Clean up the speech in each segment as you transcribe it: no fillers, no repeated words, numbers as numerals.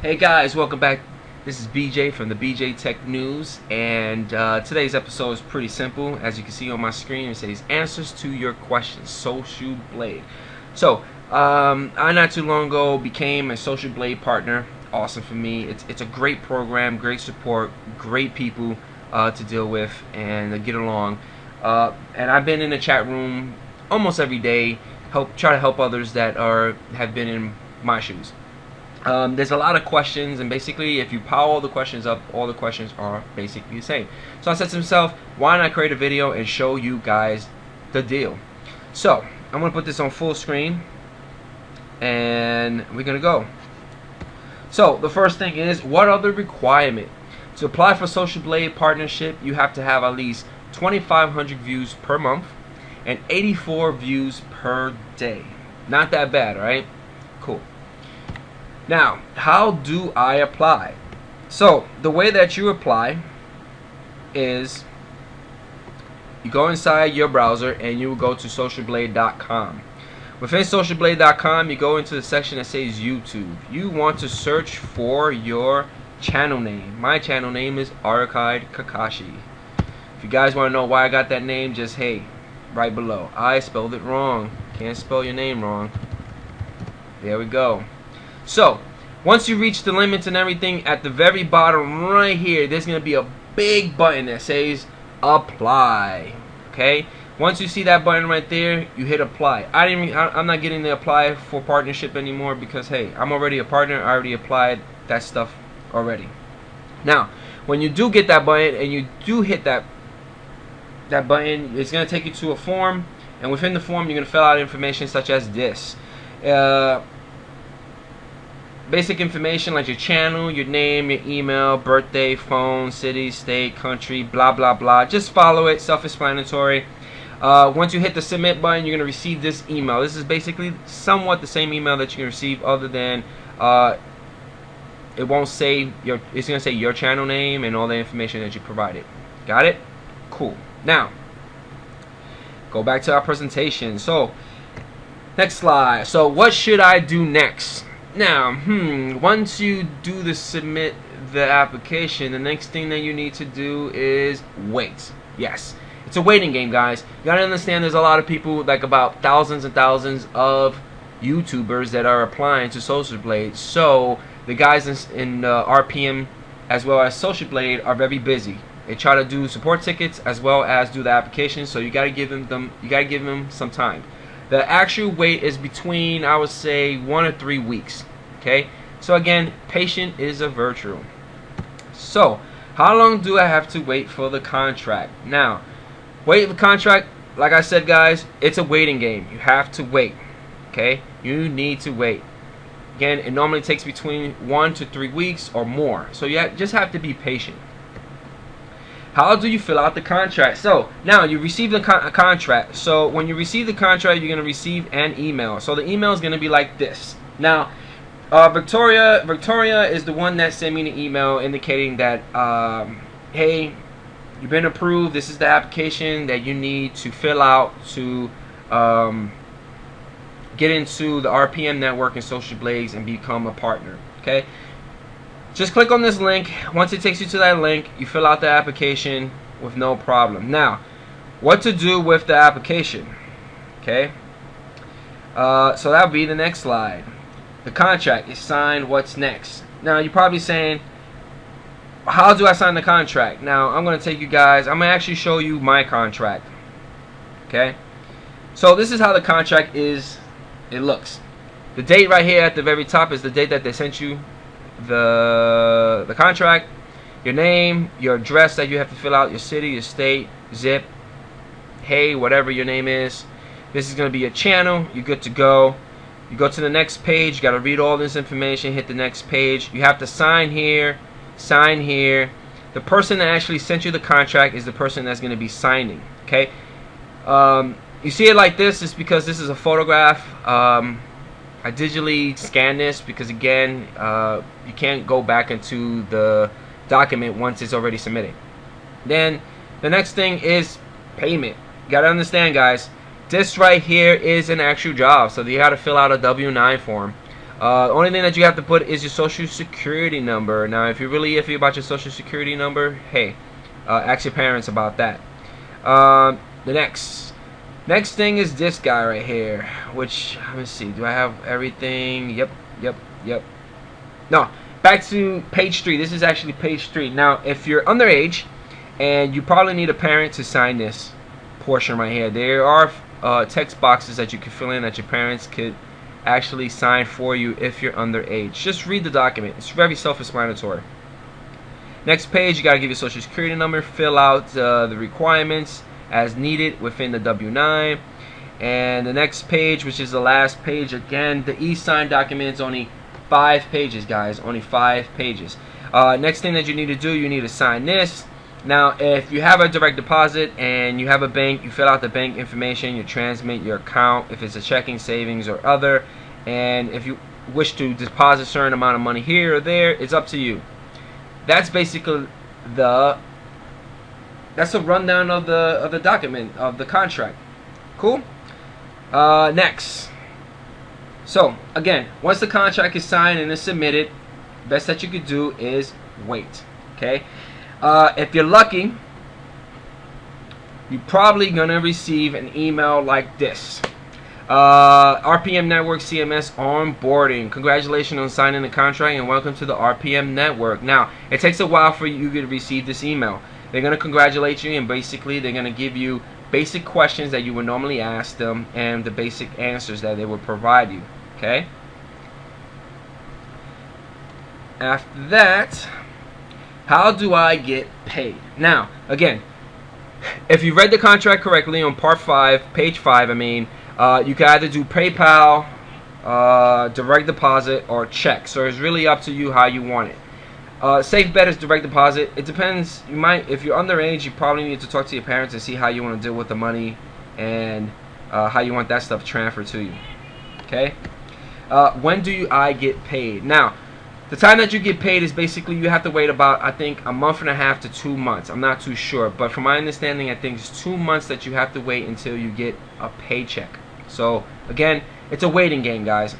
Hey guys, welcome back. This is BJ from the BJ Tech News, and today's episode is pretty simple. As you can see on my screen, it says answers to your questions, SocialBlade. So, I not too long ago became a SocialBlade partner. Awesome for me. It's a great program, great support, great people to deal with and get along. And I've been in the chat room almost every day, try to help others that have been in my shoes. There's a lot of questions, and basically if you power all the questions up, all the questions are basically the same. So I said to myself, why not create a video and show you guys the deal? So I'm going to put this on full screen and we're going to go. So the first thing is, what are the requirements? To apply for SocialBlade partnership, you have to have at least 2,500 views per month and 84 views per day. Not that bad, right? Cool. Now, how do I apply? So, the way that you apply is you go inside your browser and you will go to SocialBlade.com. Within SocialBlade.com, you go into the section that says YouTube. You want to search for your channel name. My channel name is Arcade Kakashi. If you guys want to know why I got that name, just hey, right below. I spelled it wrong. Can't spell your name wrong. There we go. So, once you reach the limits and everything, at the very bottom right here, there's going to be a big button that says apply. Okay? Once you see that button right there, you hit apply. I'm not getting to apply for partnership anymore because, hey, I'm already a partner. I already applied that stuff already. Now, when you do get that button and you do hit that button, it's going to take you to a form, and within the form, you're going to fill out information such as this. Basic information like your channel, your name, your email, birthday, phone, city, state, country, blah blah blah. Just follow it, self-explanatory. Once you hit the submit button, you're going to receive this email. This is basically somewhat the same email that you can receive, other than it won't say it's going to say your channel name and all the information that you provided. Got it? Cool. Now, go back to our presentation. So, next slide. So, what should I do next? Now, once you do submit the application, the next thing that you need to do is wait. Yes, it's a waiting game, guys. You gotta understand, there's a lot of people, like about thousands and thousands of YouTubers that are applying to SocialBlade. So the guys in RPM as well as SocialBlade are very busy. They try to do support tickets as well as do the application. So you gotta give them some time. The actual wait is between, I would say, 1 or 3 weeks. Okay? So again, patient is a virtue. So, how long do I have to wait for the contract? Now, wait for the contract, like I said, guys, it's a waiting game. You have to wait. Okay? You need to wait. Again, it normally takes between 1 to 3 weeks or more. So you just have to be patient. How do you fill out the contract? So now you receive the contract. So when you receive the contract, you're going to receive an email. So the email is going to be like this. Now, Victoria is the one that sent me the email indicating that, hey, you've been approved. This is the application that you need to fill out to get into the RPM network and SocialBlades and become a partner. Okay. Just click on this link. Once it takes you to that link, you fill out the application with no problem. Now, what to do with the application? Okay, so that would be the next slide. The contract is signed. What's next? Now, you're probably saying, how do I sign the contract? Now, I'm going to take you guys, I'm going to actually show you my contract. Okay, so this is how the contract it looks. The date right here at the very top is the date that they sent you the contract, your name, your address that you have to fill out, your city, your state, zip, hey, whatever your name is. This is going to be your channel. You're good to go. You go to the next page. You got to read all this information. Hit the next page. You have to sign here, sign here. The person that actually sent you the contract is the person that's going to be signing. Okay. You see it like this is because this is a photograph. I digitally scan this because, again, you can't go back into the document once it's already submitted. Then the next thing is payment. You gotta understand, guys, this right here is an actual job, so you gotta fill out a W-9 form. Only thing that you have to put is your social security number. Now, if you're really iffy about your social security number, hey, ask your parents about that. The next thing is this guy right here, which, let me see, do I have everything? Yep. No, back to page 3. This is actually page 3. Now, if you're underage, and you probably need a parent to sign this portion right here, there are text boxes that you can fill in that your parents could actually sign for you if you're underage. Just read the document. It's very self-explanatory. Next page, you gotta give your social security number, fill out the requirements as needed within the W-9. And the next page, which is the last page, again, the e-sign document is only 5 pages, guys. Only 5 pages. Next thing that you need to do, you need to sign this. Now, if you have a direct deposit and you have a bank, you fill out the bank information, you transmit your account, if it's a checking, savings, or other. And if you wish to deposit a certain amount of money here or there, it's up to you. That's basically that's a rundown of the document, of the contract. Cool? Next. So, again, once the contract is signed and is submitted, best that you could do is wait. Okay? If you're lucky, you're probably gonna receive an email like this. RPM Network CMS onboarding. Congratulations on signing the contract and welcome to the RPM Network. Now, it takes a while for you to receive this email. They're gonna congratulate you, and basically they're gonna give you basic questions that you would normally ask them and the basic answers that they would provide you. Okay? After that, how do I get paid? Now, again, if you read the contract correctly on part 5, page 5, I mean, you can either do PayPal, direct deposit, or check. So it's really up to you how you want it. Safe bet is direct deposit. It depends. You might, if you're underage, you probably need to talk to your parents and see how you want to deal with the money and how you want that stuff transferred to you. Okay? When do I get paid? Now, the time that you get paid is basically you have to wait about, I think, a month and a half to 2 months. I'm not too sure, but from my understanding, I think it's 2 months that you have to wait until you get a paycheck. So again, it's a waiting game, guys.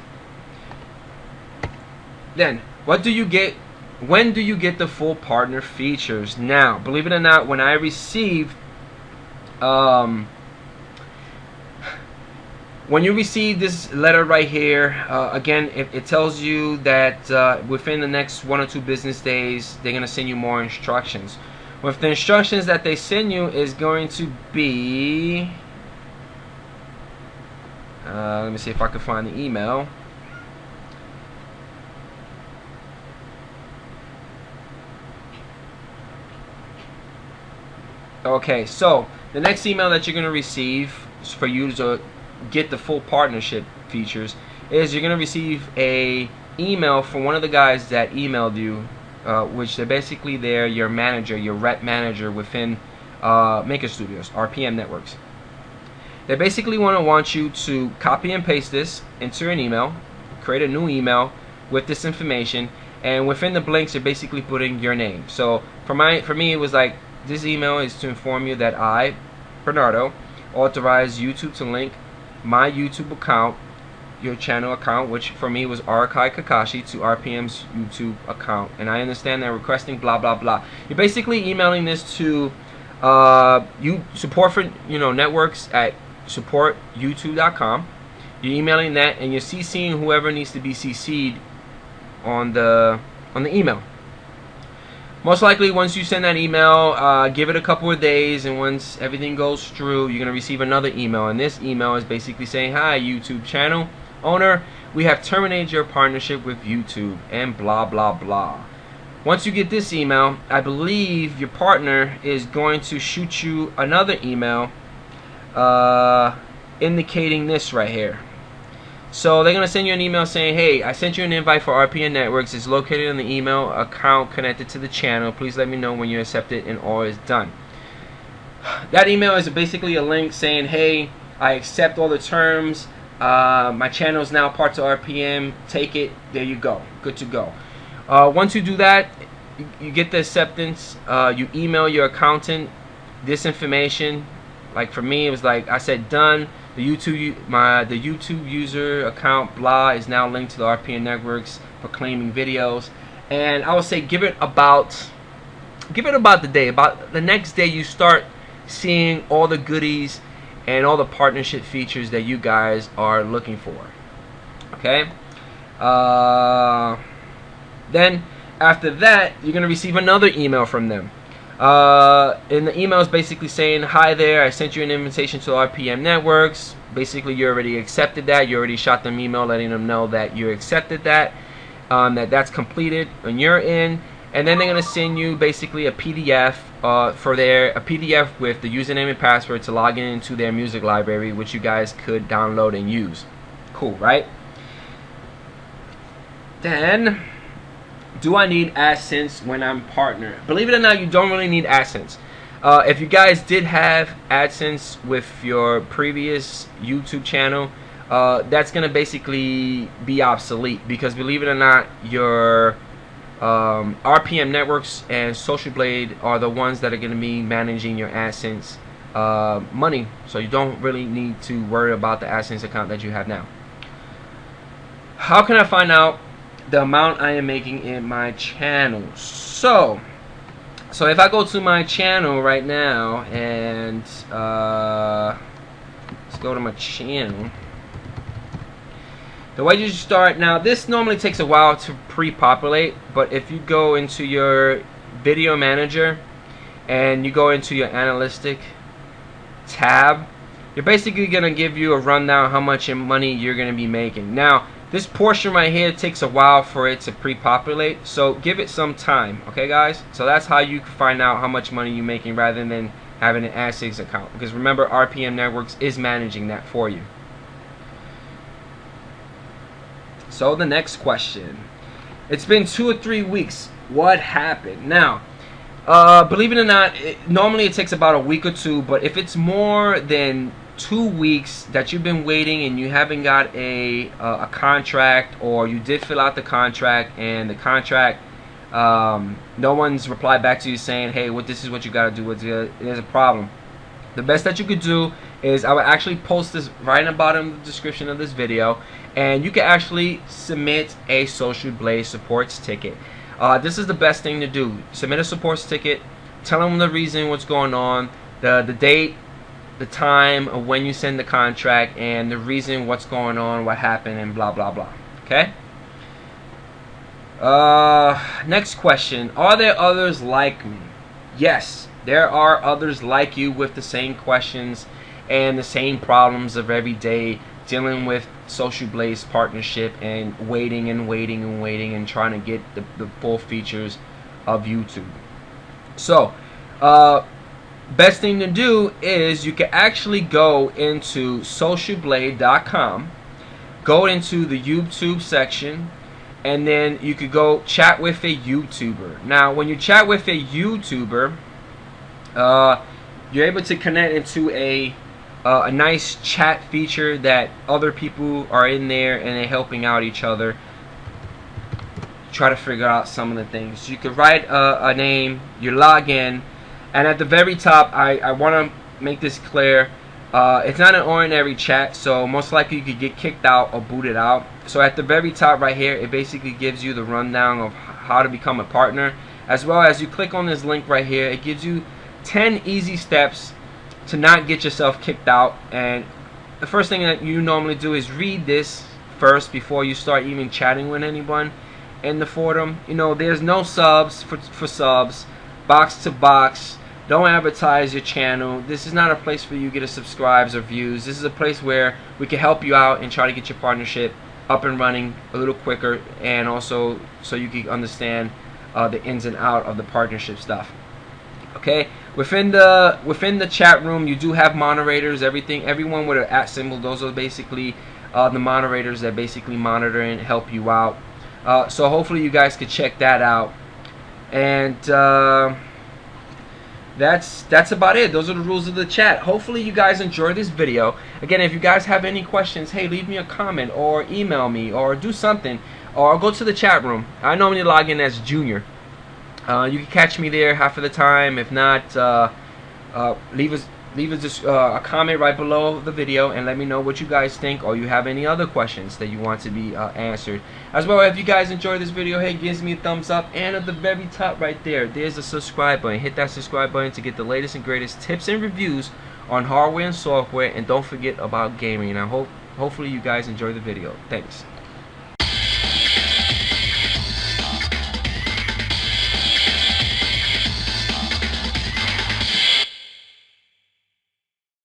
Then, what do you get? When do you get the full partner features? Now, believe it or not, when I received when you receive this letter right here, again, it tells you that within the next 1 or 2 business days, they're going to send you more instructions. With the instructions that they send you is going to be, let me see if I can find the email. Okay, so the next email that you're going to receive for you to get the full partnership features is you're going to receive a email from one of the guys that emailed you, which they're basically your manager, your rep manager within Maker Studios, RPM Networks. They basically want you to copy and paste this into an email, create a new email with this information, and within the blanks you're basically putting your name. So for me it was like, this email is to inform you that I, Bernardo, authorize YouTube to link my YouTube account, your channel account, which for me was Arakai Kakashi, to RPM's YouTube account, and I understand they're requesting blah blah blah. You're basically emailing this to support for networks at support.youtube.com. You're emailing that, and you're CCing whoever needs to be CC'd on the email. Most likely, once you send that email, give it a couple of days, and once everything goes through, you're going to receive another email. And this email is basically saying, hi, YouTube channel owner, we have terminated your partnership with YouTube, and blah, blah, blah. Once you get this email, I believe your partner is going to shoot you another email indicating this right here. So they're going to send you an email saying, hey, I sent you an invite for RPM Networks. It's located in the email account connected to the channel. Please let me know when you accept it and all is done. That email is basically a link saying, hey, I accept all the terms. My channel is now part of RPM. Take it. There you go. Good to go. Once you do that, you get the acceptance. You email your accountant this information. Like for me, it was like I said done. The YouTube user account blah is now linked to the RPM networks for claiming videos. And I would say give it about the day. About the next day, you start seeing all the goodies and all the partnership features that you guys are looking for. Okay. Then after that, you're gonna receive another email from them. And the email is basically saying, "Hi there, I sent you an invitation to RPM Networks." Basically, you already accepted that. You already shot them email letting them know that you accepted that, that's completed and you're in. And then they're gonna send you basically a PDF a PDF with the username and password to log into their music library, which you guys could download and use. Cool, right? Then, do I need AdSense when I'm partner? Believe it or not, you don't really need AdSense. If you guys did have AdSense with your previous YouTube channel, that's gonna basically be obsolete, because believe it or not, your RPM Networks and SocialBlade are the ones that are going to be managing your AdSense money, so you don't really need to worry about the AdSense account that you have now. How can I find out the amount I am making in my channel? So if I go to my channel right now and let's go to my channel. The way you start now, this normally takes a while to pre-populate, but if you go into your video manager and you go into your analytic tab, you're basically going to give you a rundown how much money you're going to be making. Now, this portion right here takes a while for it to pre-populate, so give it some time, okay guys? So that's how you can find out how much money you're making rather than having an AdSense account, because remember, RPM Networks is managing that for you. So the next question, it's been 2 or 3 weeks, what happened? Now, believe it or not, normally it takes about a week or two, but if it's more than 2 weeks that you've been waiting and you haven't got a contract, or you did fill out the contract and the contract, no one's replied back to you saying, hey, this is what you got to do, there's a problem. The best that you could do is, I would actually post this right in the bottom of the description of this video, and you can actually submit a SocialBlade supports ticket. This is the best thing to do. Submit a supports ticket, tell them the reason, what's going on, the date, the time of when you send the contract, and the reason, what's going on, what happened, and blah blah blah. Okay? Next question, are there others like me? Yes, there are others like you with the same questions and the same problems of every day, dealing with SocialBlade's partnership and waiting and trying to get the full features of YouTube. So best thing to do is you can actually go into SocialBlade.com, go into the YouTube section, and then you could go chat with a YouTuber. Now when you chat with a YouTuber, you're able to connect into a nice chat feature that other people are in there and they're helping out each other, try to figure out some of the things. You could write a name, you log in, and at the very top, I want to make this clear, it's not an ordinary chat, so most likely you could get kicked out or booted out. So at the very top right here, it basically gives you the rundown of how to become a partner, as well as you click on this link right here, it gives you 10 easy steps to not get yourself kicked out. And the first thing that you normally do is read this first before you start even chatting with anyone in the forum. You know, there's no subs for subs, box to box. Don't advertise your channel. This is not a place for you to get subscribes or views. This is a place where we can help you out and try to get your partnership up and running a little quicker, and also so you can understand the ins and out of the partnership stuff. Okay, within the chat room, you do have moderators. Everyone with an @ symbol, those are basically the moderators that basically monitor and help you out. So hopefully you guys could check that out. And that's about it. Those are the rules of the chat. Hopefully you guys enjoyed this video. Again, if you guys have any questions, hey, leave me a comment or email me or do something, or go to the chat room. I normally log in as Junior. You can catch me there half of the time. If not, leave leave a comment right below the video and let me know what you guys think, or you have any other questions that you want to be answered. As well, if you guys enjoyed this video, hey, gives me a thumbs up, and at the very top right there's the subscribe button. Hit that subscribe button to get the latest and greatest tips and reviews on hardware and software, and don't forget about gaming. And hopefully you guys enjoy the video. Thanks.